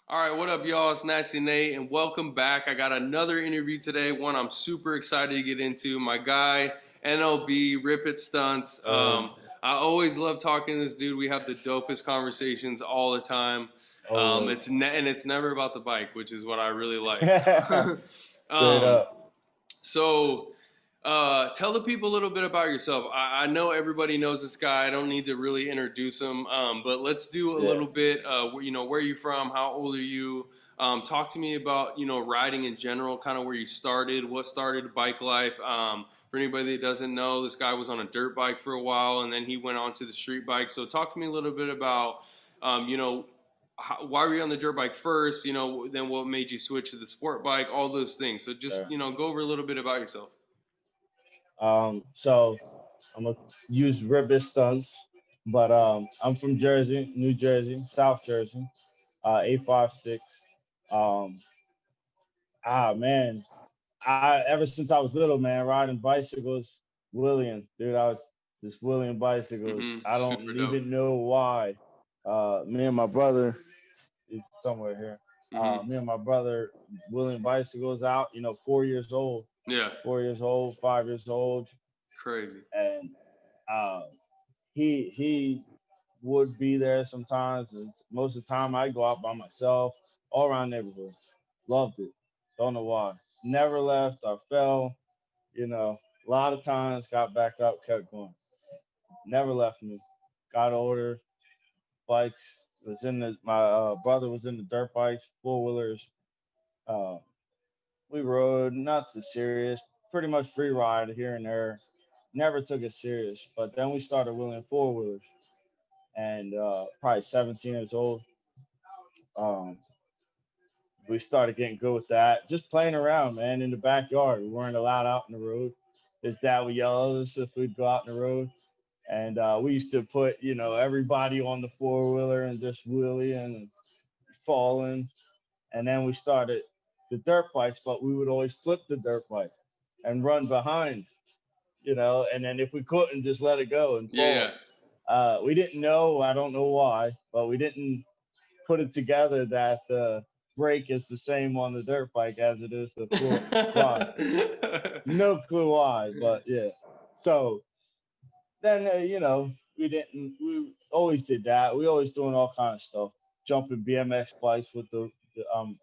All right, what up, y'all? It's Nasty Nate, and welcome back. I got another interview today, one I'm super excited to get into. My guy, NLB, Rip It Stunts. I always love talking to this dude. We have the dopest conversations all the time. It's never about the bike, which is what I really like. Straight up. So, tell the people a little bit about yourself. I know everybody knows this guy. I don't need to really introduce him, but let's do a little bit. Where are you from? How old are you? Talk to me about riding in general, kind of where you started, what started bike life. For anybody that doesn't know, this guy was on a dirt bike for a while, and then he went on to the street bike. So, talk to me a little bit about, why were you on the dirt bike first? Then what made you switch to the sport bike? All those things. So just go over a little bit about yourself. So I'm gonna use ribbon stunts, but I'm from Jersey, New Jersey, South Jersey, 856. Um, man, I ever since I was little, man, riding bicycles, wheeling, dude, I was just wheeling bicycles. I don't Super dope. even know why. Me and my brother is somewhere here. Me and my brother wheeling bicycles out, 4 years old. Yeah. 4 years old, 5 years old. Crazy. And uh, he would be there sometimes. And most of the time, I go out by myself, all around the neighborhood. Loved it. Don't know why. Never left. I fell. A lot of times, got back up, kept going. Never left me. Got older. Bikes was in the. My brother was in the dirt bikes, 4 wheelers. Uh, we rode, not too serious. Pretty much free ride here and there. Never took it serious. But then we started wheeling 4 wheelers, and probably 17 years old. Um, we started getting good with that. Just playing around, man, in the backyard. We weren't allowed out in the road. His dad would yell at us if we'd go out in the road. And we used to put, everybody on the 4 wheeler and just wheeling and falling. And then we started the dirt bikes, but we would always flip the dirt bike and run behind, and then if we couldn't, just let it go and fall. Yeah. We didn't know, I don't know why, but we didn't put it together that the brake is the same on the dirt bike as it is the floor. Why? No clue why, but yeah. So then, we always did that. We always doing all kind of stuff, jumping BMX bikes with the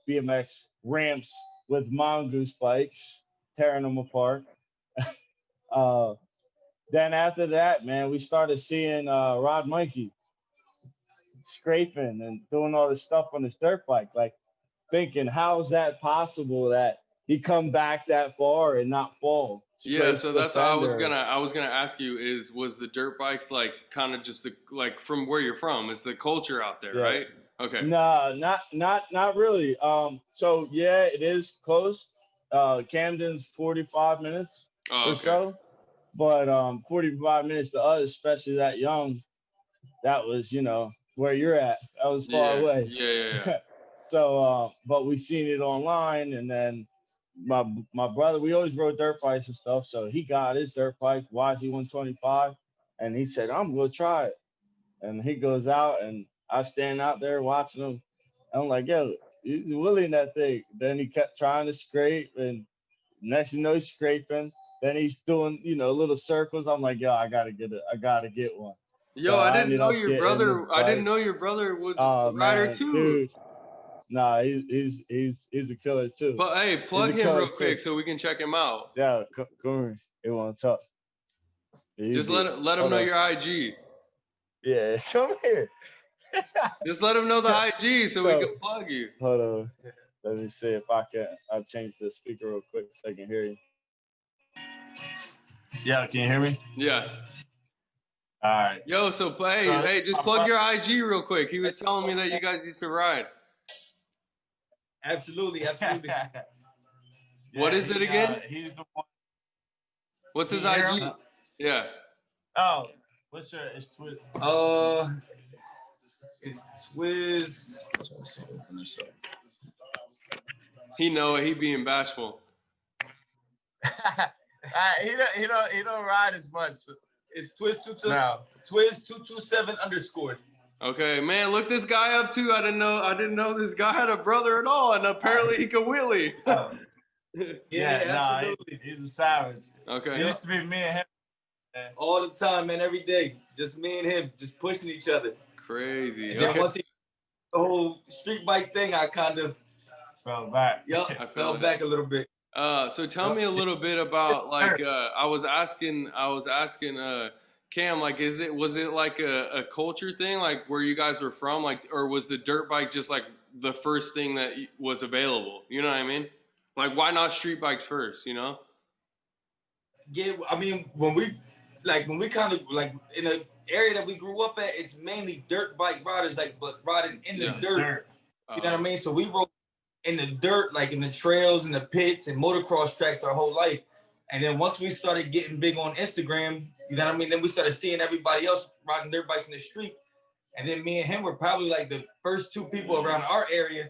BMX ramps with mongoose bikes, tearing them apart. uh, then after that, man, we started seeing Rod Mikey scraping and doing all this stuff on his dirt bike, like thinking, how's that possible that he come back that far and not fall? Yeah, so that's what I was gonna ask you was the dirt bikes like kind of just like from where you're from? It's the culture out there, right? Okay. No, not really. So yeah, it is close. Camden's 45 minutes or so, but 45 minutes to us, especially that young, that was where you're at. That was far away. Yeah. So, but we seen it online, and then my brother, we always rode dirt bikes and stuff. So he got his dirt bike, YZ125, and he said, "I'm gonna try it." And he goes out, and I stand out there watching him. I'm like, "Yo, he's wheeling that thing." Then he kept trying to scrape, and next thing you know, he's scraping. Then he's doing, little circles. I'm like, "Yo, I gotta get it. I gotta get one." Yo, So I I didn't ended know up your getting the brother. I didn't bike. know your brother was Oh a rider man, too. dude. Nah, he's a killer too. But hey, He's plug a him killer real too. quick so we can check him out. Yeah, come here. He want to talk. Just Easy. let him Hold know on. your IG. Yeah, come here. Just let him know the IG so we So can plug you. hold on. Let me see if I can. I'll change the speaker real quick so I can hear you. Yeah, can you hear me? Yeah. All right. Yo, so hey, just plug your IG real quick. He was telling me that you guys used to ride. Absolutely. What is it again? He's the one. What's his IG? Yeah. Oh, what's your? It's Twitter. It's Twiz. He know it. He being bashful. He don't ride as much. It's Twiz 227 _. Okay, man, look this guy up too. I didn't know this guy had a brother at all, and apparently he could wheelie. Yeah, nah, absolutely. he's a savage. Okay. It used to be me and him. Man. All the time, man, every day. Just me and him, just pushing each other. Crazy. And then Okay. once he the whole street bike thing, I kind of Fell back. I fell back a little bit. So tell me a little bit about like I was asking Cam, like was it like a culture thing, like where you guys were from, like, or was the dirt bike just like the first thing that was available? You know what I mean? Like, why not street bikes first? You know? Yeah, I mean, when we kind of like in the area that we grew up at, it's mainly dirt bike riders, like, but riding in the dirt. You know what I mean? So we rode in the dirt, like in the trails and the pits and motocross tracks our whole life. And then once we started getting big on Instagram, you know what I mean? Then we started seeing everybody else riding dirt bikes in the street. And then me and him were probably like the first two people around our area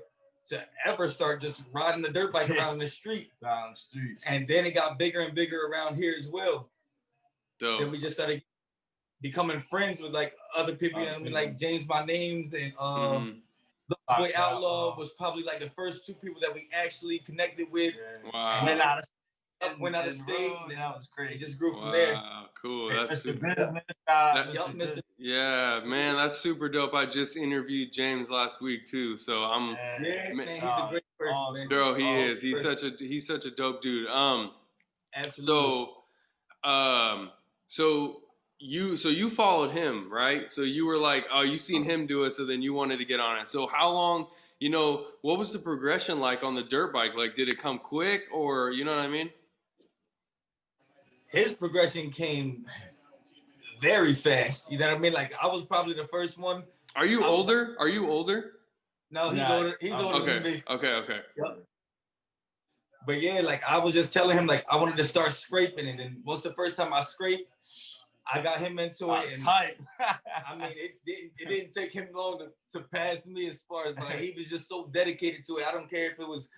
to ever start just riding the dirt bike around the street. Down the streets. And then it got bigger and bigger around here as well. Dope. Then we just started becoming friends with like other people, you know what I mean? Like James My Names and Boy Outlaw was probably like the first two people that we actually connected with. Wow. And then went out of state. And that was crazy. It just grew from there. Wow, cool. That's Mr. super. Mr. Yeah, man, that's super dope. I just interviewed James last week too, so I'm. Yeah, man, he's a great person, man. Bro, he is. He's such a dope dude. Absolutely. So you followed him, right? So you were like, oh, you seen him do it, so then you wanted to get on it. So how long? You know, what was the progression like on the dirt bike? Like, did it come quick, or you know what I mean? His progression came very fast. You know what I mean? Like, I was probably the first one. Are you older? Are you older? No, he's older. He's older than me. Okay. Yep. But yeah, like I was just telling him, like I wanted to start scraping, and then once the first time I scraped, I got him into it. And hype. I mean, it didn't take him long to pass me as far as, like, he was just so dedicated to it. I don't care if it was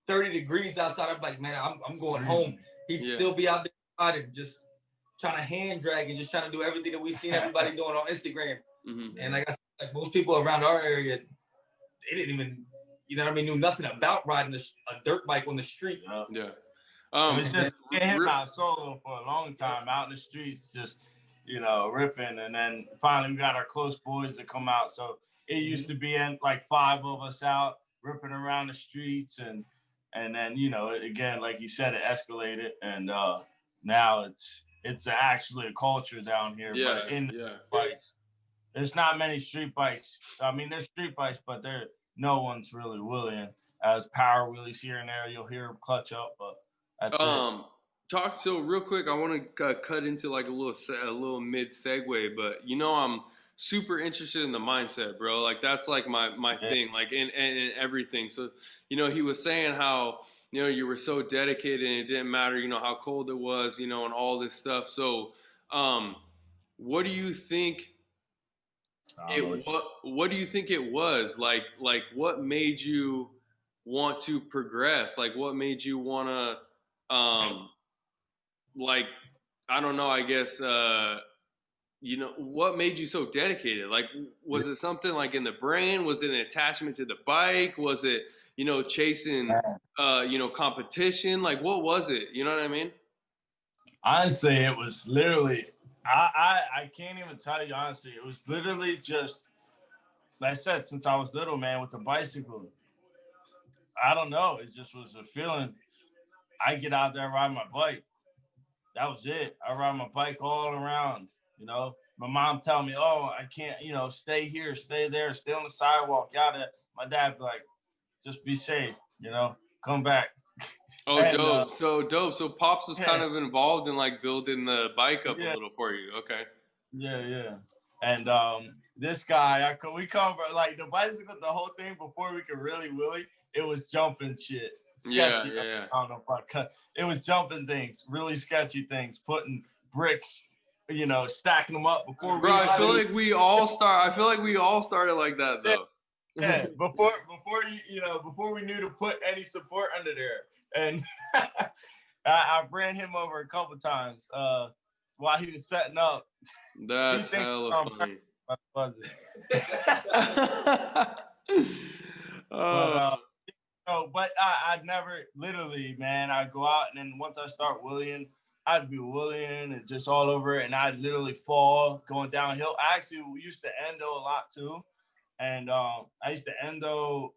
30 degrees outside. I'm like, man, I'm going home. He'd still be out there riding, just trying to hand drag and just trying to do everything that we've seen everybody doing on Instagram. And like I said, like most people around our area, they didn't even, you know what I mean, knew nothing about riding a dirt bike on the street. Yeah. It was just him out solo for a long time, out in the streets, just, you know, ripping. And then finally we got our close boys to come out. So it used to be like 5 of us out ripping around the streets. And then, you know, again, like you said, it escalated. And now it's actually a culture down here. Yeah, but in bikes, there's not many street bikes. I mean, there's street bikes, but no one's really willing. As power wheelies here and there, you'll hear them clutch up, but that's it. So real quick, I want to cut into like a little mid segue, but you know, I'm super interested in the mindset, bro. Like that's like my thing, like in everything. So, you know, he was saying how, you know, you were so dedicated and it didn't matter, you know, how cold it was, you know, and all this stuff. So, what do you think what do you think it was? Like what made you want to progress? Like what made you want to like, I don't know, I guess you know, what made you so dedicated? Like, was it something like in the brain? Was it an attachment to the bike? Was it, you know, chasing you know, competition? Like what was it? You know what I mean? Honestly, it was literally, I can't even tell you honestly. It was literally just, like I said, since I was little, man, with the bicycle. I don't know. It just was a feeling. I get out there and ride my bike. That was it. I ride my bike all around, you know. My mom tell me, oh, I can't, you know, stay here, stay there, stay on the sidewalk, yada. My dad be like, just be safe, you know, come back. Oh, and, dope. So dope. So Pops was kind of involved in like building the bike up a little for you. Okay. Yeah. And this guy, we come from like the bicycle, the whole thing before we could really wheelie, it was jumping shit. Sketchy. Yeah. I don't know if I cut. It was jumping things, really sketchy things, putting bricks, you know, stacking them up before. Bro, I feel like we all started like that though. Yeah. Before we knew to put any support under there. And I ran him over a couple times while he was setting up. That's hella funny. but was it? Oh. But I'd never, literally, man, I'd go out, and then once I start wheeling, I'd be wheeling and just all over it, and I'd literally fall going downhill. I actually used to endo a lot too, and I used to endo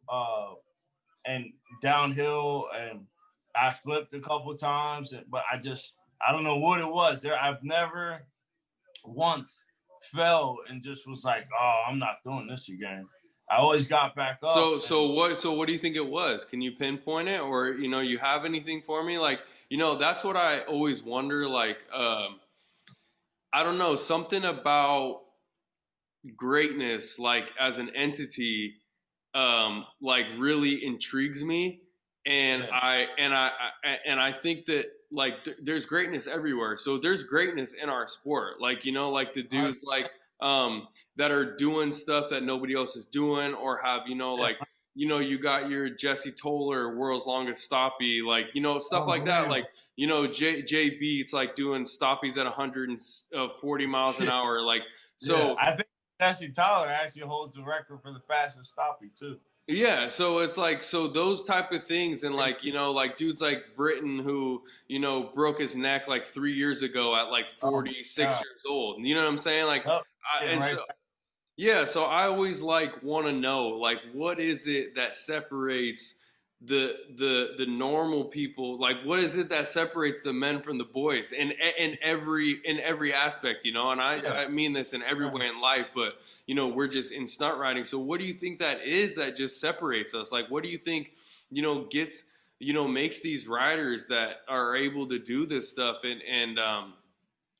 and downhill, and I flipped a couple times, but I don't know what it was. I've never once fell and just was like, oh, I'm not doing this again. I always got back up. So what do you think it was? Can you pinpoint it, or you have anything for me? Like, that's what I always wonder. Like, I don't know, something about greatness, like as an entity, like really intrigues me, and I think that like there's greatness everywhere. So there's greatness in our sport, like like the dudes like that are doing stuff that nobody else is doing, or have like you got your Jesse Toller world's longest stoppie, like stuff like that, like J Beats like doing stoppies at 140 miles an hour, like so. I think Jesse Tyler actually holds the record for the fastest stoppie too. Yeah, so it's like, so those type of things, and like like dudes like Britain who broke his neck like 3 years ago at like 46 years old. You know what I'm saying? Like, so I always like want to know, like, what is it that separates the normal people? Like, what is it that separates the men from the boys in every aspect, and I mean this in every way in life, but we're just in stunt riding. So what do you think that is that just separates us? Like, what do you think gets makes these riders that are able to do this stuff and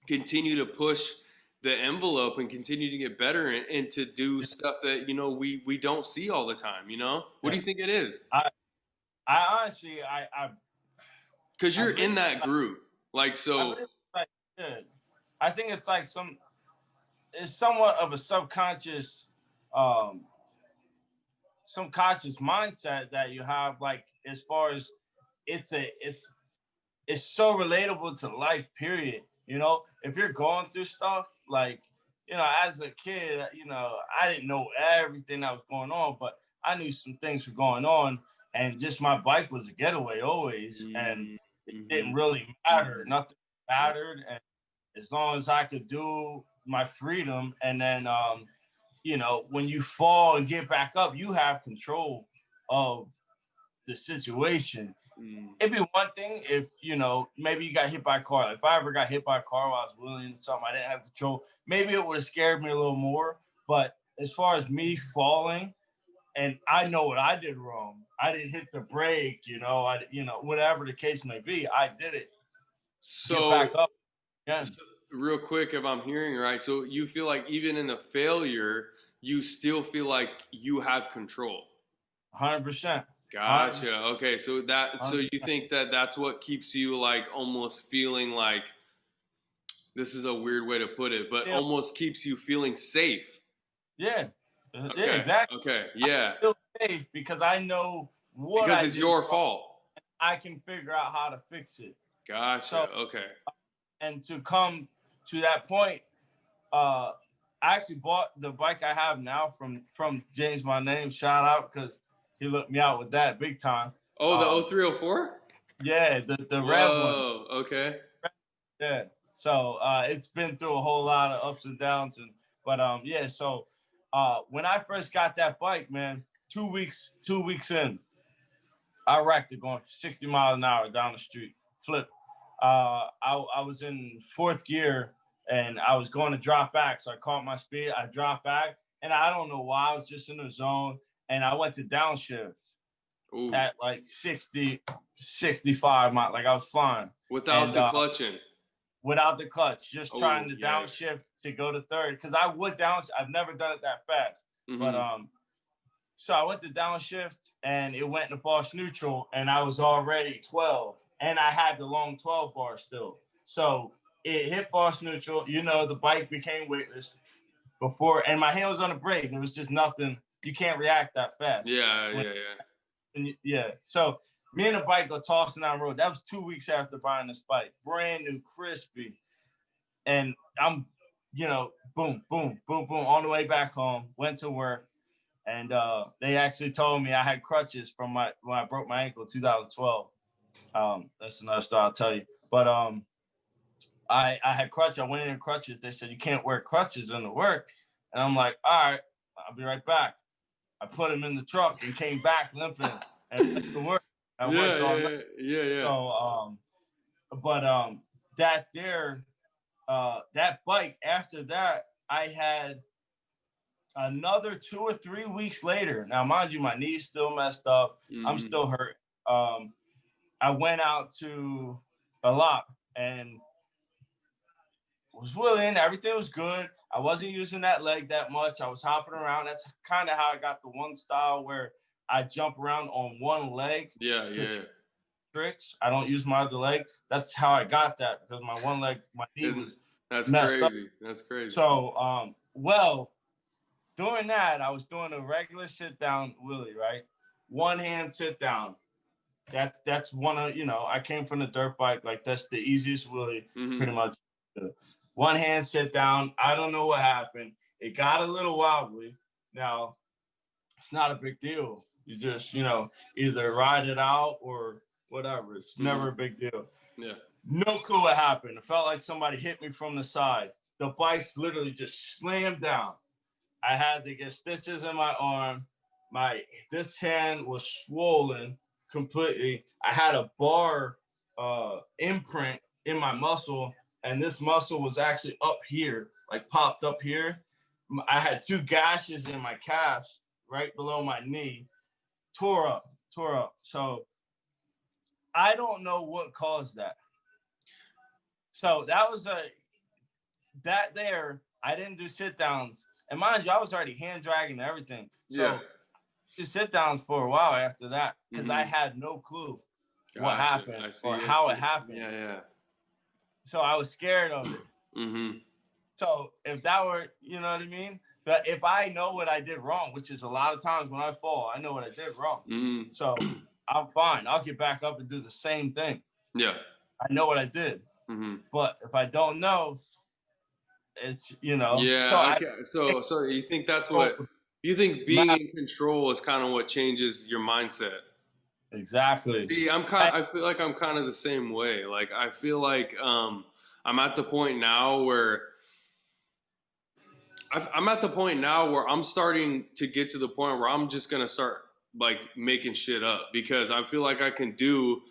continue to push the envelope and continue to get better and to do stuff that we don't see all the time? What do you think it is? I honestly, because you're in that group, like, so I think it's like it's somewhat of a subconscious mindset that you have, like, as far as it's so relatable to life, period. If you're going through stuff, like, as a kid, I didn't know everything that was going on, but I knew some things were going on, and just my bike was a getaway always, and it didn't really matter. Nothing mattered, and as long as I could do my freedom, and then when you fall and get back up, you have control of the situation. It'd be one thing if maybe you got hit by a car. Like, if I ever got hit by a car while I was wheeling something, I didn't have control, maybe it would have scared me a little more. But as far as me falling, and I know what I did wrong, I didn't hit the brake, whatever the case may be, I did it. So, get back up again. So real quick, if I'm hearing right, so you feel like even in the failure, you still feel like you have control. 100%. Gotcha. Okay, so you think that that's what keeps you, like, almost feeling like, this is a weird way to put it, but almost keeps you feeling safe. Yeah. Okay. Yeah, exactly. Okay. Yeah. I feel safe because I know what because it's your fault. I can figure out how to fix it. Gotcha. So, okay. And to come to that point, I actually bought the bike I have now from James My Name. Shout out, because he looked me out with that big time. Oh, the 0304? Yeah, the red one. Oh, okay. Yeah. So it's been through a whole lot of ups and downs, but yeah. So when I first got that bike, man, 2 weeks in, I wrecked it going 60 miles an hour down the street. Flip. I was in fourth gear and I was going to drop back. So I caught my speed. I dropped back, and I don't know why, I was just in the zone, and I went to downshift at like 60, 65 miles. Like, I was flying. Without the clutching. Without the clutch, just trying to downshift to go to third. Because I would I've never done it that fast. But so I went to downshift, and it went into false neutral, and I was already 12. And I had the long 12 bar still. So it hit false neutral. The bike became weightless before, and my hand was on the brake. There was just nothing. You can't react that fast. Yeah. So me and the bike go tossing down the road. That was 2 weeks after buying this bike. Brand new, crispy. And I'm you know, boom, boom, boom, boom, on the way back home, went to work. And they actually told me I had crutches from when I broke my ankle in 2012. That's another story I'll tell you. But I had crutches. I went in crutches. They said you can't wear crutches in the work. And I'm like, all right, I'll be right back. I put them in the truck and came back limping and went to work. I worked all night. Yeah. So that bike, after that, I had another 2 or 3 weeks later. Now, mind you, my knee's still messed up. I'm still hurt. I went out to a lot and was willing. Everything was good. I wasn't using that leg that much. I was hopping around. That's kind of how I got the one style where I jump around on one leg. Yeah. Tricks. I don't use my other leg. That's how I got that, because my one leg, my knee was messed up. That's crazy. So, doing that, I was doing a regular sit down wheelie, right? One hand sit down. That's one of, I came from the dirt bike. Like, that's the easiest wheelie, pretty much. One hand sit down. I don't know what happened. It got a little wobbly. Now, it's not a big deal. You just, either ride it out or whatever. It's never a big deal. Yeah. No clue what happened. It felt like somebody hit me from the side. The bike's literally just slammed down. I had to get stitches in my arm. This hand was swollen completely. I had a bar imprint in my muscle, and this muscle was actually up here, like popped up here. I had 2 gashes in my calves right below my knee, tore up. So I don't know what caused that. So that was I didn't do sit downs. And mind you, I was already hand dragging and everything. So I did sit downs for a while after that, because I had no clue what happened or how it happened. Yeah. So I was scared of it. So if that were, you know what I mean? But if I know what I did wrong, which is a lot of times when I fall, I know what I did wrong. So I'm fine. I'll get back up and do the same thing. Yeah. I know what I did. But if I don't know, it's, Yeah. So you think that's what you think being in control is kind of what changes your mindset? Exactly. See, I feel like I'm kind of the same way. Like, I feel like I'm at the point now where I'm starting to get to the point where I'm just gonna start like making shit up, because I feel like I can do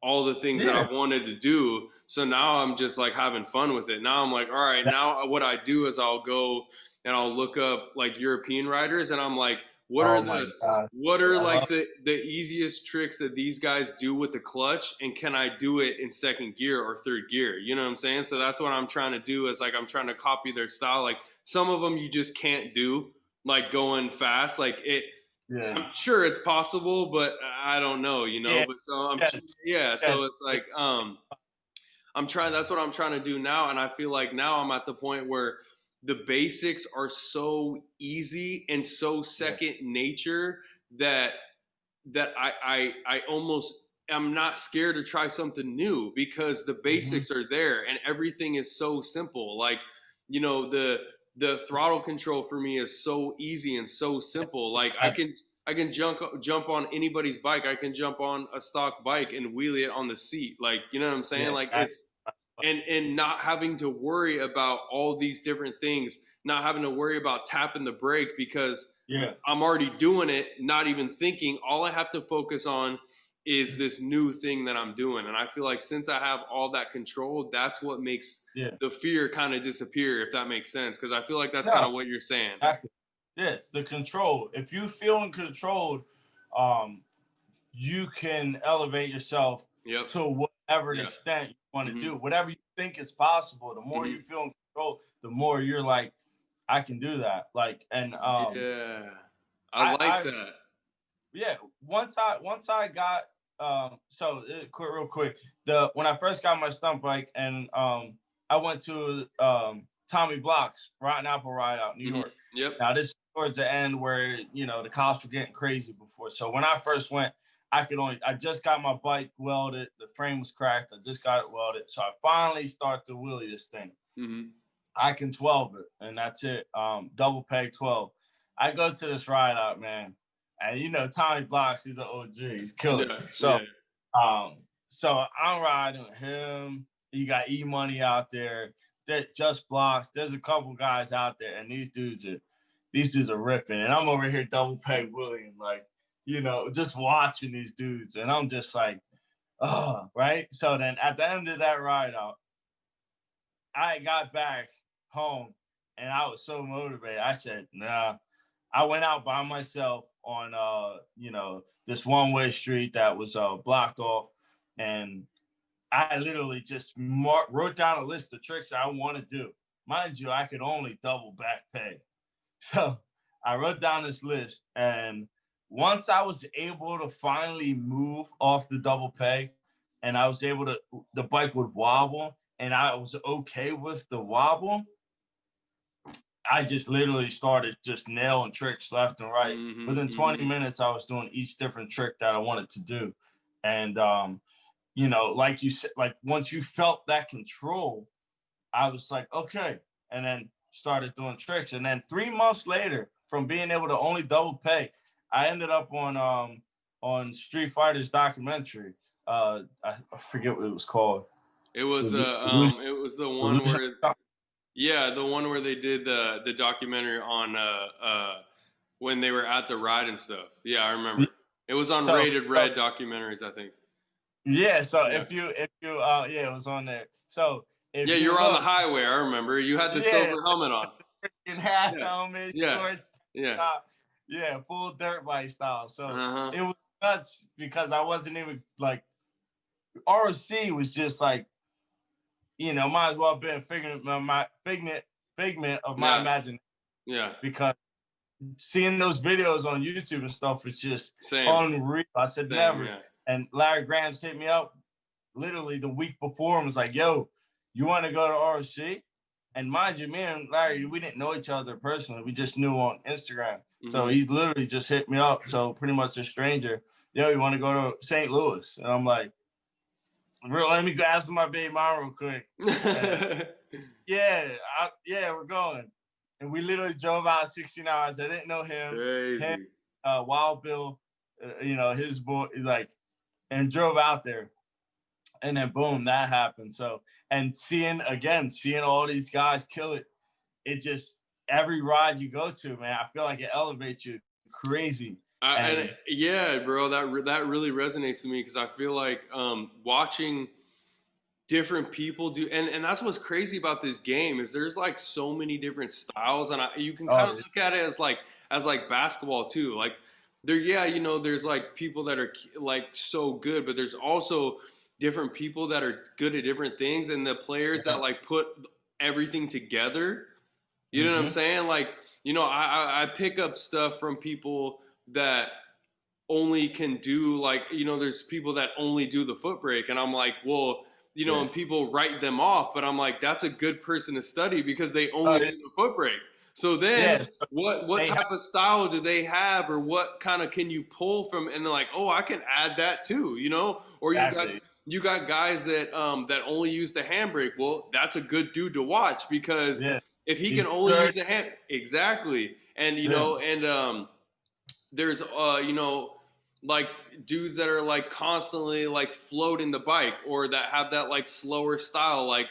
all the things that I've wanted to do. So now I'm just like having fun with it. Now I'm like, all right, now what I do is I'll go and I'll look up like European riders, and I'm like, what are like the easiest tricks that these guys do with the clutch, and can I do it in second gear or third gear? You know what I'm saying? So that's what I'm trying to do, is like I'm trying to copy their style. Like, some of them you just can't do, like going fast. Like I'm sure it's possible, but I don't know, But so so it's like that's what I'm trying to do now, and I feel like now I'm at the point where the basics are so easy and so second nature that I almost am not scared to try something new, because the basics are there and everything is so simple. Like, the throttle control for me is so easy and so simple. Like, I can jump on anybody's bike. I can jump on a stock bike and wheelie it on the seat. Like, you know what I'm saying? Like, it's and not having to worry about all these different things, not having to worry about tapping the brake, because I'm already doing it, not even thinking. All I have to focus on is this new thing that I'm doing. And I feel like since I have all that control, that's what makes the fear kind of disappear, if that makes sense. Because I feel like that's kind of what you're saying. Exactly. Yes, the control. If you feel controlled, you can elevate yourself to whatever extent you want to do. Whatever you think is possible, the more you feel in control, the more you're like, I can do that. Like, and I like that. Yeah. Once I got real quick, when I first got my stunt bike, and I went to Tommy Block's Rotten Apple Ride out in New York. Yep. Now this is towards the end where the cops were getting crazy before. So when I first went, I just got my bike welded. The frame was cracked. I just got it welded. So I finally start to wheelie this thing. I can 12 it, and that's it. Double peg 12. I go to this ride out, man, and you know Tommy Blocks, he's an OG, he's killer. Yeah, So, yeah. So I'm riding with him. You got E Money out there. That Just Blocks. There's a couple guys out there, and these dudes are ripping. And I'm over here double peg William, like, you know, just watching these dudes, and I'm just like, oh, right. So then at the end of that ride out, I got back home and I was so motivated. I said, nah. I went out by myself on you know, this one-way street that was blocked off, and I literally just wrote down a list of tricks I want to do. Mind you, I could only double back peg. So I wrote down this list, and once I was able to finally move off the double peg, and I was able to, the bike would wobble, and I was okay with the wobble, I just literally started just nailing tricks left and right. Within 20 minutes, I was doing each different trick that I wanted to do. And, you know, like you said, like once you felt that control, I was like, okay. And then started doing tricks. And then 3 months later, from being able to only double peg, I ended up on Street Fighter's documentary. I forget what it was called. It was the one where, yeah, the one where they did the documentary on when they were at the ride and stuff. Yeah, I remember. It was on Rated Red Documentaries, I think. Yeah, so yeah. if you yeah, it was on there. So if yeah, you were on the highway, I remember. You had the silver helmet on. Freaking hat, helmet, shorts, yeah, full dirt bike style. So it was nuts because I wasn't even like, ROC was just like, you know, might as well have been a figment of my imagination. Yeah. Because seeing those videos on YouTube and stuff was just unreal. I said never. Yeah. And Larry Grahams hit me up literally the week before and was like, yo, you want to go to ROC? And mind you, me and Larry, we didn't know each other personally. We just knew on Instagram. So he literally just hit me up. So pretty much a stranger. Yo, you want to go to St. Louis? And I'm like, let me go ask my baby mom real quick. Yeah, we're going. And we literally drove out 16 hours. I didn't know him. Crazy. Him, Wild Bill, you know, his boy, like, and drove out there. And then boom, that happened. So, and seeing all these guys kill it, it just, every ride you go to, man, I feel like it elevates you crazy. And yeah, bro, that really resonates to me because I feel like watching different people do, and that's what's crazy about this game is there's like so many different styles, and you can kind of look at it as like basketball too. Like you know, there's like people that are like so good, but there's also different people that are good at different things, and the players that like put everything together. You know what I'm saying? Like, you know, I pick up stuff from people that only can do, like, you know, there's people that only do the foot brake, and I'm like, well, you know, and people write them off, but I'm like, that's a good person to study because they only do the foot brake. So then what type of style do they have, or what kind of can you pull from? And they're like, oh, I can add that too, you know? Or you got guys that that only use the handbrake. Well, that's a good dude to watch because if he can only use the hand, exactly. And you know, and there's you know, like dudes that are like constantly like floating the bike, or that have that like slower style, like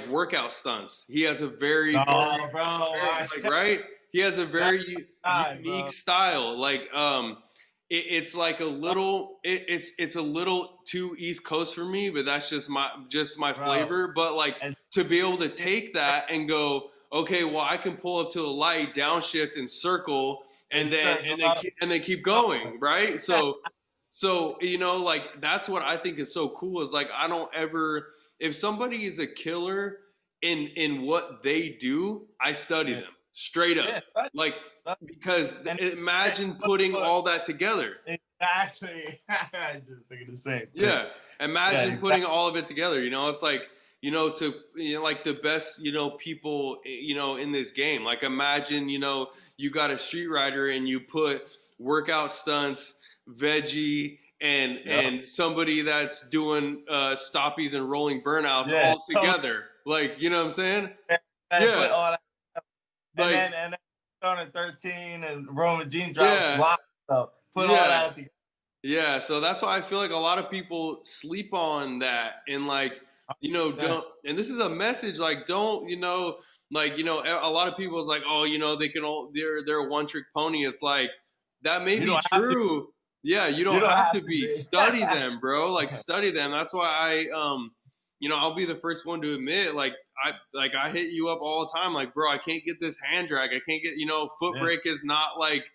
workout stunts. He has a very, right? He has a very unique style. Like it's like a little, it's a little too East Coast for me, but that's just my flavor. But like to be able to take that and go, okay, well, I can pull up to a light, downshift, and circle, and then keep going, right? So you know, like that's what I think is so cool is like I don't ever, if somebody is a killer in what they do, I study them straight up, like, because imagine putting all that together. Exactly. I just thinking the same. Yeah, imagine putting all of it together. You know, it's like, you know, like the best, you know, people, you know, in this game. Like imagine, you know, you got a street rider and you put workout stunts, veggie, and somebody that's doing stoppies and rolling burnouts all together. Like, you know what I'm saying? and put all that stuff. Like, and then Sonic 13 and Roman Jean drops lots of stuff. Put all that together. Yeah, so that's why I feel like a lot of people sleep on that and like, you know, don't, and this is a message, like, don't, you know, like, you know, a lot of people is like, oh, you know, they can all, they're a one trick pony. It's like, that may be true. Yeah, you don't have to be. Study them, bro. Like, study them. That's why you know, I'll be the first one to admit, like I hit you up all the time, like, bro, I can't get this hand drag. I can't get, you know, foot brake is not like,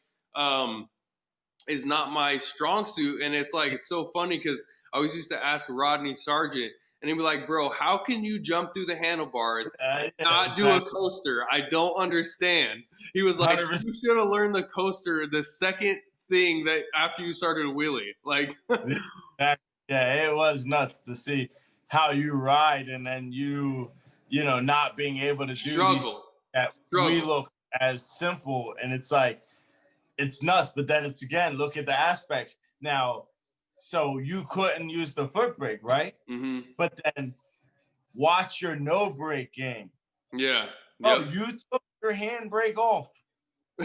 is not my strong suit. And it's like, it's so funny because I always used to ask Rodney Sargent, and he'd be like, bro, how can you jump through the handlebars and not do a coaster? I don't understand. He was like, 100%. You should have learned the coaster the second thing that after you started a wheelie. Like, yeah, it was nuts to see how you ride and then you know, not being able to do these that we look as simple. And it's like, it's nuts. But then it's, again, look at the aspects. Now, so you couldn't use the foot brake, right? Mm-hmm. But then watch your no brake game. Yeah. Oh, you took your hand brake off.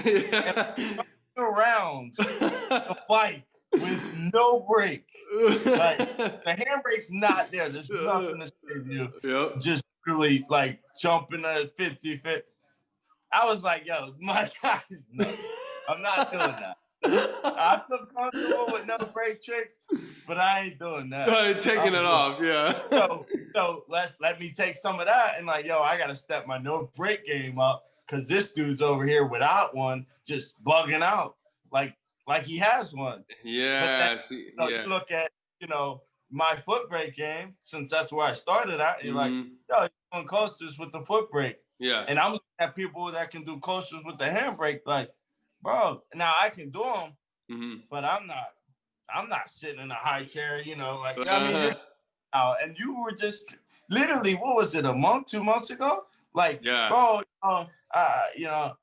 Yeah. And around the bike with no brake. Like, the handbrake's not there. There's nothing to save you. Yep. Just really like jumping at 50 fit. I was like, yo, my guy's nuts. I'm not doing that. I feel comfortable with no brake tricks, but I ain't doing that. Taking it off, yeah. So let me take some of that and like, yo, I gotta step my no brake game up because this dude's over here without one, just bugging out like he has one. Yeah. You look at, you know, my foot brake game, since that's where I started at, and you're like, yo, you're doing coasters with the foot brake. Yeah. And I'm looking at people that can do coasters with the handbrake, like, bro, now I can do them, but I'm not sitting in a high chair, you know, like, I mean, and you were just literally, what was it, a month, 2 months ago? Like, bro, you know,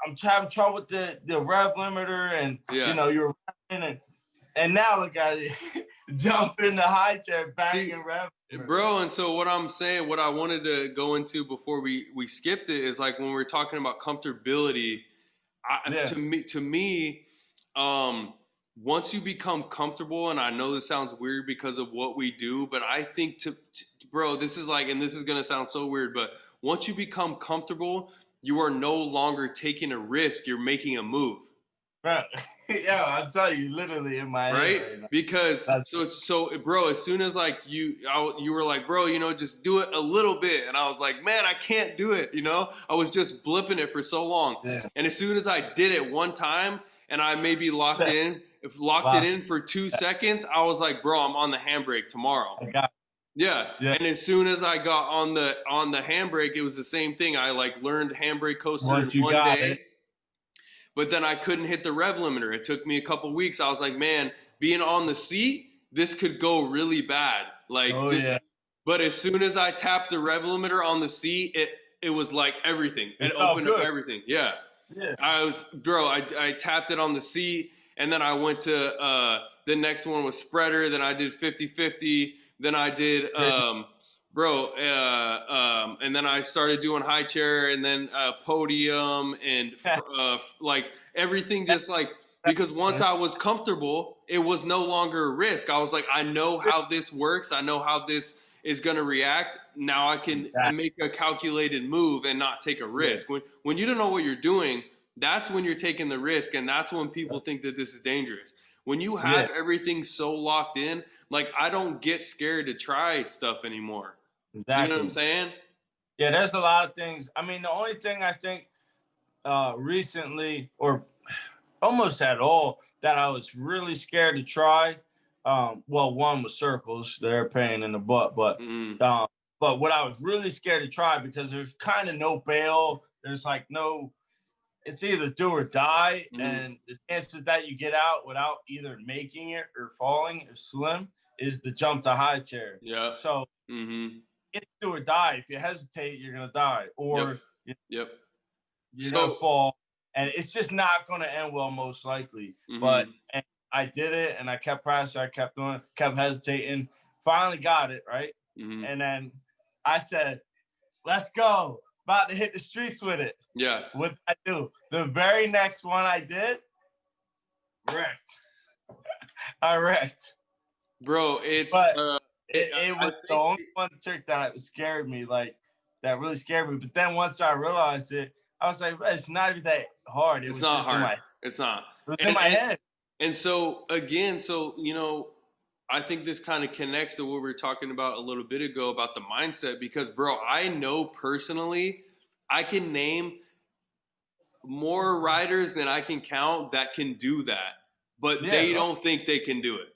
I'm having trouble with the rev limiter, and you know, you're revving, and now look at it, jump in the high chair, banging rev. Bro, and so what I'm saying, what I wanted to go into before we skipped it is like when we're talking about comfortability, to me, once you become comfortable, and I know this sounds weird because of what we do, but I think bro, this is like, and this is going to sound so weird, but once you become comfortable, you are no longer taking a risk. You're making a move. Right. Yeah, I'll tell you, literally in my head right now. Because so bro, as soon as like you were like, bro, you know, just do it a little bit, and I was like, man, I can't do it, you know. I was just blipping it for so long, and as soon as I did it one time, and I maybe locked it in for 2 seconds, I was like, bro, I'm on the handbrake tomorrow. Yeah. And as soon as I got on the handbrake, it was the same thing. I like learned handbrake coaster in one day. But then I couldn't hit the rev limiter. It took me a couple weeks. I was like, man, being on the seat, this could go really bad. Like But as soon as I tapped the rev limiter on the seat, it was like everything. It opened up everything. Yeah. I tapped it on the seat, and then I went to the next one was spreader. Then I did 50-50. Then I did and then I started doing high chair, and then podium, and like everything, just like, because once I was comfortable, it was no longer a risk. I was like, I know how this works. I know how this is going to react. Now I can make a calculated move and not take a risk. When you don't know what you're doing, that's when you're taking the risk, and that's when people think that this is dangerous. When you have everything so locked in, like, I don't get scared to try stuff anymore. Exactly. You know what I'm saying? Yeah, there's a lot of things. I mean, the only thing I think recently, or almost at all, that I was really scared to try, well, one was circles. They're a pain in the butt, but what I was really scared to try, because there's kind of no bail. There's like no, it's either do or die, and the chances that you get out without either making it or falling is slim, is the jump to high chair. Yeah. So it's do or die. If you hesitate, you're gonna die, or you're gonna fall, and it's just not gonna end well, most likely. But I did it, and I kept practicing. I kept doing it, kept hesitating. Finally got it right, and then I said, "Let's go." about to hit the streets with it. Yeah. What I do? The very next one I did, wrecked. I wrecked. Bro, it's but it was the think only one trick that scared me, like that really scared me. But then once I realized it, I was like, it's not even that hard. It it's was not just hard. It's not. It was in my head. And so again, you know, I think this kind of connects to what we were talking about a little bit ago about the mindset, because bro, I know personally I can name more riders than I can count that can do that, but they don't think they can do it.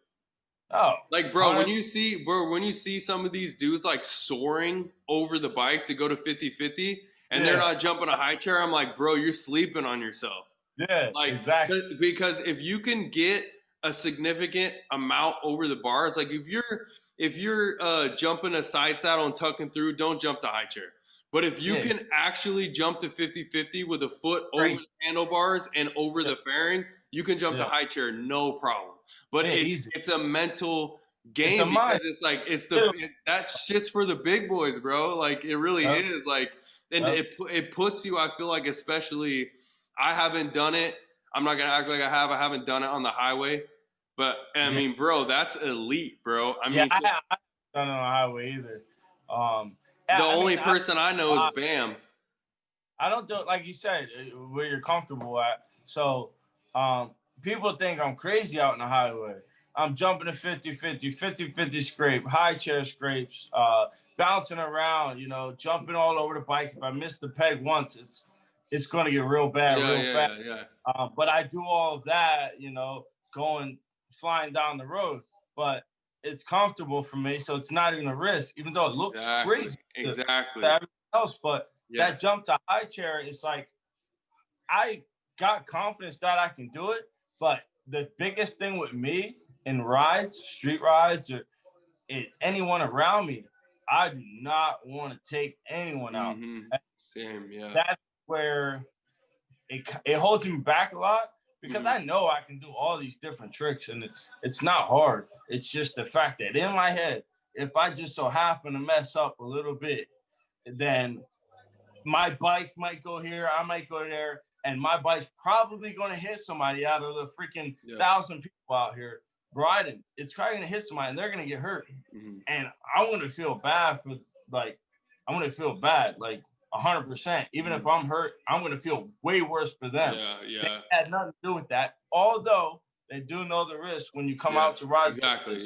Oh, like bro, when you see some of these dudes like soaring over the bike to go to 50-50 and they're not jumping a high chair, I'm like, bro, you're sleeping on yourself. Yeah, like exactly. Because if you can get a significant amount over the bars, like if you're jumping a side saddle and tucking through, don't jump the high chair. But if you can actually jump to 50-50 with a foot over the handlebars and over the fairing, you can jump the high chair, no problem. But it's a mental game, because it's like that shit's for the big boys, bro. Like it really is. Like, and it puts you, I feel like, especially, I haven't done it. I'm not gonna act like I have. I haven't done it on the highway, but I mean, bro, that's elite, bro. I mean, I haven't done it on the highway either. The only person I know is Bam. I don't do it like you said, where you're comfortable at. So people think I'm crazy out in the highway. I'm jumping a 50-50, 50-50 scrape, high chair scrapes, bouncing around, you know, jumping all over the bike. If I miss the peg once, it's going to get real bad, fast. But I do all of that, you know, flying down the road. But it's comfortable for me, so it's not even a risk, even though it looks crazy to everyone else. But that jump to high chair, it's like, I got confidence that I can do it. But the biggest thing with me in rides, street rides, or anyone around me, I do not want to take anyone out. Same, That's where it holds me back a lot, because I know I can do all these different tricks, and it's not hard. It's just the fact that in my head, if I just so happen to mess up a little bit, then my bike might go here, I might go there, and my bike's probably going to hit somebody out of the freaking 1,000 people out here riding. It's probably going to hit somebody, and they're going to get hurt. And I want to feel bad like 100%. Even if I'm hurt, I'm going to feel way worse for them. They had nothing to do with that, although they do know the risk when you come out to ride. Exactly,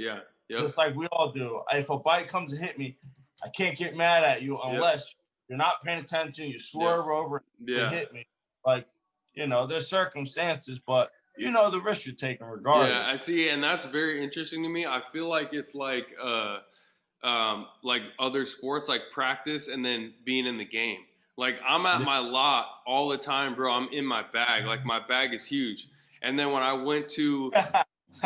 Just like we all do. If a bike comes to hit me, I can't get mad at you unless you're not paying attention, you swerve over and hit me. Like, you know, there's circumstances, but you know the risk you're taking regardless. Yeah, I see, and that's very interesting to me. I feel like it's like other sports, like practice and then being in the game. Like I'm at my lot all the time, bro. I'm in my bag. Like my bag is huge. And then when I went to when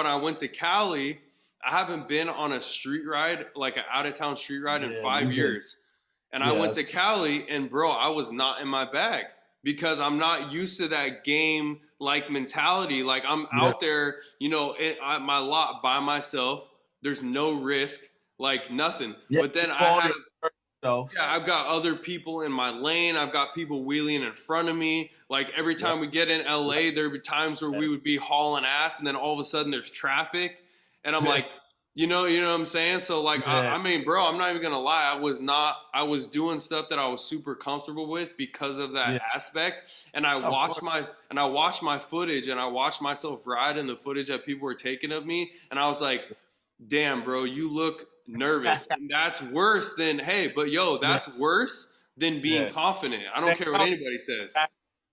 I went to Cali, I haven't been on a street ride, like an out of town street ride in 5 years. And I went to Cali, and bro, I was not in my bag because I'm not used to that game like mentality. Like I'm out there, you know, at my lot by myself. There's no risk, like nothing. But then I've got other people in my lane. I've got people wheeling in front of me. Like every time we get in LA, there'd be times where we would be hauling ass, and then all of a sudden there's traffic, and I'm like, you know what I'm saying? So like, I mean, bro, I'm not even gonna lie. I was doing stuff that I was super comfortable with because of that aspect. And I watched my footage, and I watched myself ride in the footage that people were taking of me, and I was like, damn, bro, you look nervous. And that's worse than, that's worse than being confident. I don't care what anybody says.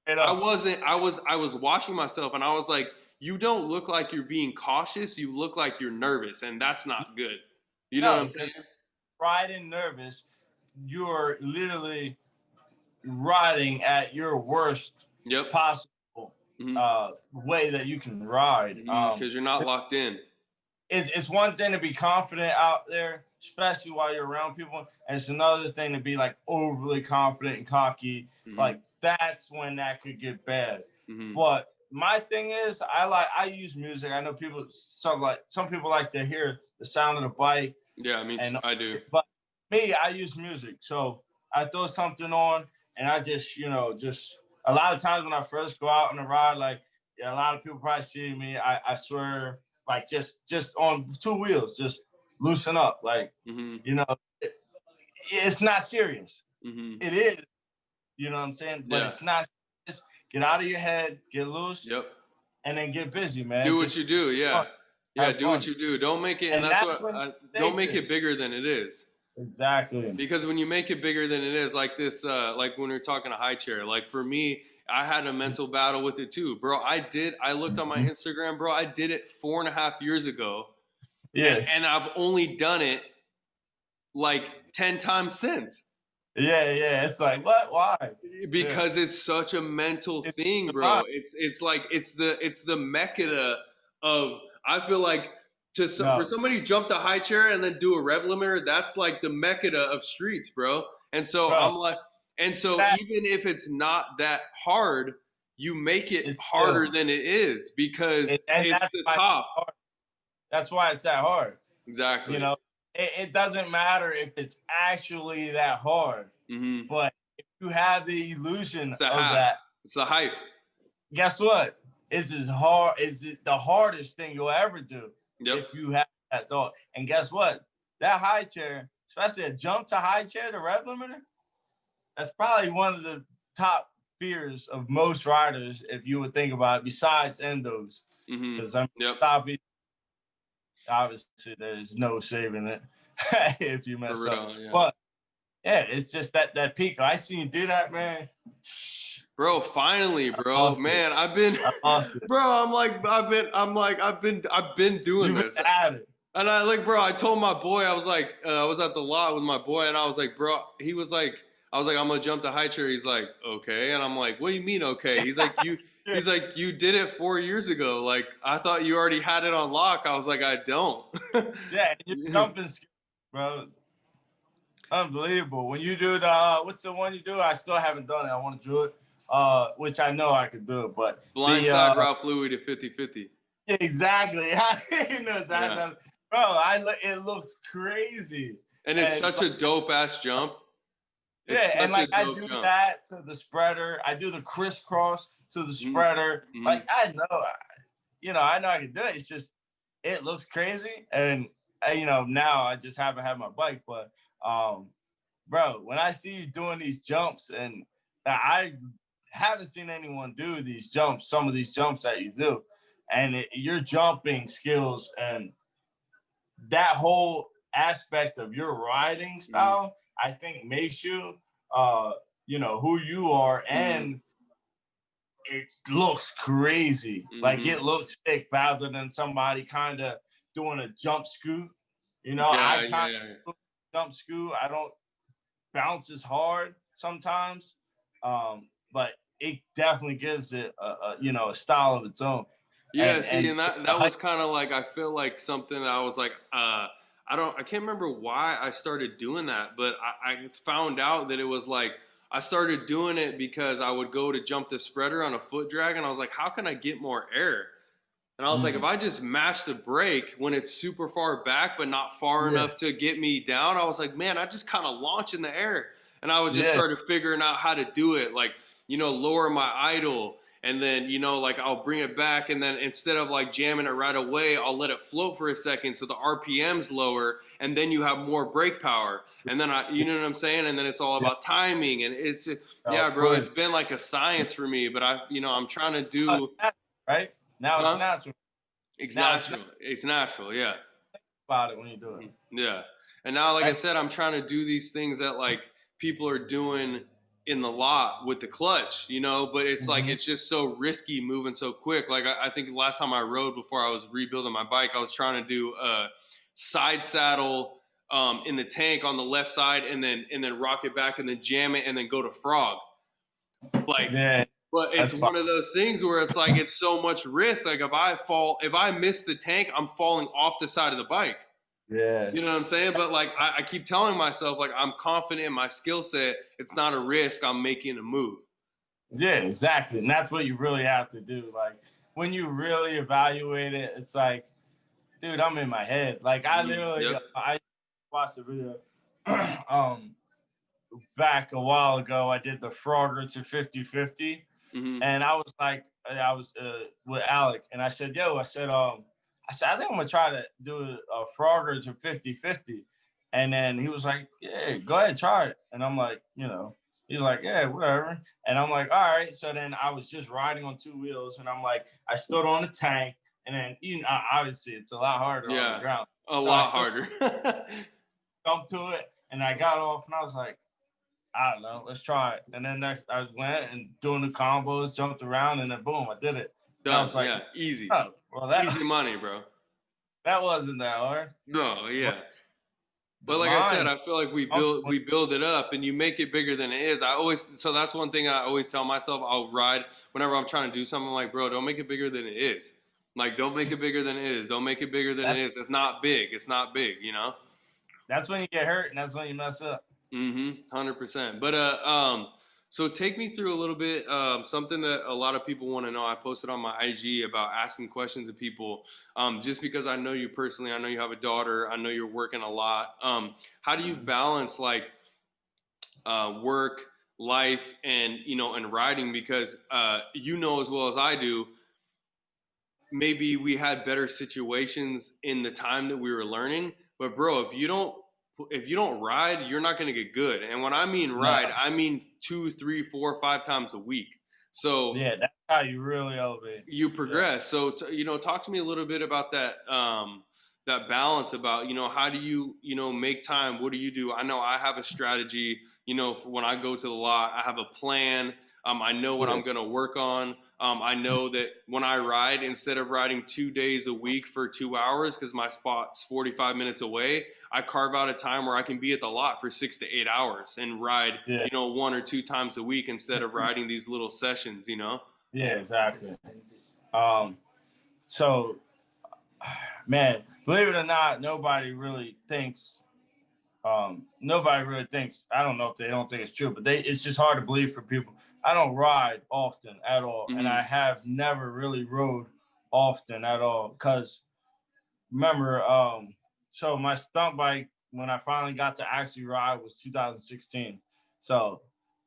I was watching myself, and I was like, you don't look like you're being cautious. You look like you're nervous, and that's not good. You know what I'm saying? Riding nervous, you're literally riding at your worst possible way that you can ride. Because you're not locked in. It's one thing to be confident out there, especially while you're around people, and it's another thing to be like overly confident and cocky. Like that's when that could get bad. But my thing is, I use music. I know some people like to hear the sound of the bike. Yeah, I mean, I do. But me, I use music. So I throw something on, and I just, just a lot of times when I first go out on a ride, like a lot of people probably see me, I swear, like just on 2 wheels, just loosen up, like it's not serious. It is, you know what I'm saying, but it's not. Just get out of your head, get loose, and then get busy, man. Do what you do, fun. Do what you do. Don't make it, and that's what. Don't make it bigger than it is. Exactly. Because when you make it bigger than it is, like this, like when we were talking a high chair, like for me, I had a mental battle with it too, bro. I looked on my Instagram, bro. I did it 4.5 years ago. Yeah. And I've only done it like 10 times since. Yeah. It's like, what? Why? Because it's such a mental thing, bro. It's like it's the mecca of, I feel like, for somebody to jump the high chair and then do a rev limiter, that's like the mecca of streets, bro. And so I'm like, even if it's not that hard, you make it harder than it is because it's the top. That's why it's that hard. Exactly. It doesn't matter if it's actually that hard, but if you have the illusion of that, it's the hype. Guess what? It's as hard. It's the hardest thing you'll ever do if you have that thought. And guess what? That high chair, especially a jump to high chair, the rev limiter, that's probably one of the top fears of most riders, if you would think about it, besides endos. Because obviously there's no saving it if you mess up. But it's just that peak. I seen you do that, man. Bro, finally, bro. Man, I've been doing this. And I told my boy, I was like, I was at the lot with my boy, and I was like, bro, I was like, I'm gonna jump the high chair. He's like, okay. And I'm like, what do you mean, okay? He's like, he's like, you did it 4 years ago. Like, I thought you already had it on lock. I was like, I don't. You're jumping, bro. Unbelievable. When you do what's the one you do? I still haven't done it. I want to do it. Which I know I could do it, but blindside route fluid at 50-50. Exactly. I didn't know that. Bro, it looks crazy. And it's such a dope ass jump. And like I do that to the spreader. I do the crisscross to the spreader. Like I know I can do it. It's just it looks crazy. And now I just haven't had my bike, but bro, when I see you doing these jumps, and I haven't seen anyone do these jumps, some of these jumps that you do, and your jumping skills and that whole aspect of your riding style, I think makes you, who you are, and it looks crazy. Like it looks sick, rather than somebody kind of doing a jump scoot. I kind of jump scoot. I don't bounce as hard sometimes, but it definitely gives it a style of its own. And that was kind of like, I feel like something that I was like, I can't remember why I started doing that, but I found out that it was like, I started doing it because I would go to jump the spreader on a foot drag, and I was like, how can I get more air? And I was like, if I just mash the brake when it's super far back, but not far enough to get me down, I was like, man, I just kind of launch in the air. And I would just started figuring out how to do it, like, lower my idle. And then, like I'll bring it back, and then instead of like jamming it right away, I'll let it float for a second so the RPM's lower, and then you have more brake power. And then you know what I'm saying? And then it's all about timing. And it's bro, it's been like a science for me, but I'm trying to do right now. It's natural. Exactly. It's natural. Yeah. About it when you do it. Yeah. And now, like I said, I'm trying to do these things that like people are doing in the lot with the clutch, but it's like, it's just so risky moving so quick. Like I think last time I rode before I was rebuilding my bike, I was trying to do a side saddle in the tank on the left side, and then rock it back, and then jam it, and then go to frog. Like, but it's one of those things where it's like, it's so much risk. Like if I miss the tank, I'm falling off the side of the bike. Yeah. You know what I'm saying? But like, I keep telling myself, like, I'm confident in my skill set. It's not a risk. I'm making a move. Yeah, exactly. And that's what you really have to do. Like when you really evaluate it, it's like, dude, I'm in my head. Like I literally, I watched the video back a while ago, I did the Frogger to 50/50. And I was like, I was with Alec, and I said, yo, I said, I think I'm gonna try to do a Frogger to 50/50. And then he was like, yeah, go ahead, try it. And I'm like, you know, he's like, yeah, whatever. And I'm like, all right. So then I was just riding on 2 wheels, and I'm like, I stood on the tank, and then, you know, obviously it's a lot harder on the ground. A lot harder. Jumped to it, and I got off, and I was like, I don't know, let's try it. And then next, I went and doing the combos, jumped around, and then boom, I did it. Done. I was like, yeah, easy. Oh, well, easy money, bro. That wasn't that hard. No, yeah. But like I said, I feel like we build it up, and you make it bigger than it is. So that's one thing I always tell myself. I'll ride whenever I'm trying to do something. Like, bro, don't make it bigger than it is. Like, don't make it bigger than it is. Don't make it bigger than it is. It's not big. It's not big. You know. That's when you get hurt, and that's when you mess up. 100%. But so take me through a little bit something that a lot of people want to know. I posted on my IG about asking questions of people. Just because I know you personally, I know you have a daughter, I know you're working a lot. How do you balance like work, life, and and riding? Because you know as well as I do, maybe we had better situations in the time that we were learning. But bro, if you don't ride, you're not going to get good. And when I mean ride, I mean 2, 3, 4, 5 times a week. So yeah, that's how you really elevate. You progress. Yeah. So talk to me a little bit about that that balance about how do you make time? What do you do? I know I have a strategy. For when I go to the lot, I have a plan. I know what I'm going to work on. I know that when I ride, instead of riding 2 days a week for 2 hours, because my spot's 45 minutes away, I carve out a time where I can be at the lot for 6 to 8 hours and ride, 1 or 2 times a week instead of riding these little sessions, Yeah, exactly. So, man, believe it or not, nobody really thinks, I don't know if they don't think it's true, but it's just hard to believe for people. I don't ride often at all. And I have never really rode often at all. Because remember, so my stunt bike, when I finally got to actually ride, was 2016. So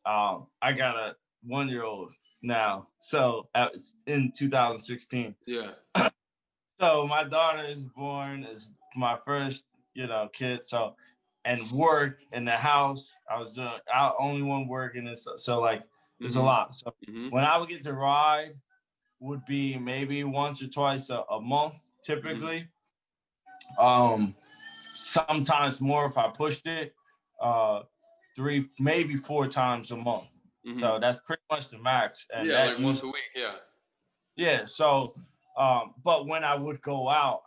I got a 1-year-old now. So in 2016. Yeah. So my daughter is born as my first, kid. So, and work in the house, I was the only one working, and so like it's a lot. So when I would get to ride, would be maybe once or twice a month, typically. Sometimes more if I pushed it. 3, maybe 4 times a month. So that's pretty much the max. And like once a week. Yeah. Yeah. So, but when I would go out,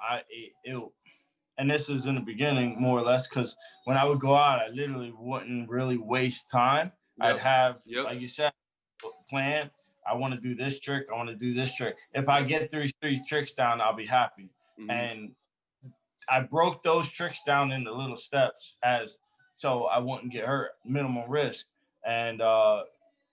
and this is in the beginning more or less, because when I would go out, I literally wouldn't really waste time. I'd have, like you said, plan. I want to do this trick. I want to do this trick. If I get three tricks down, I'll be happy. And I broke those tricks down into little steps so I wouldn't get hurt, minimum risk. And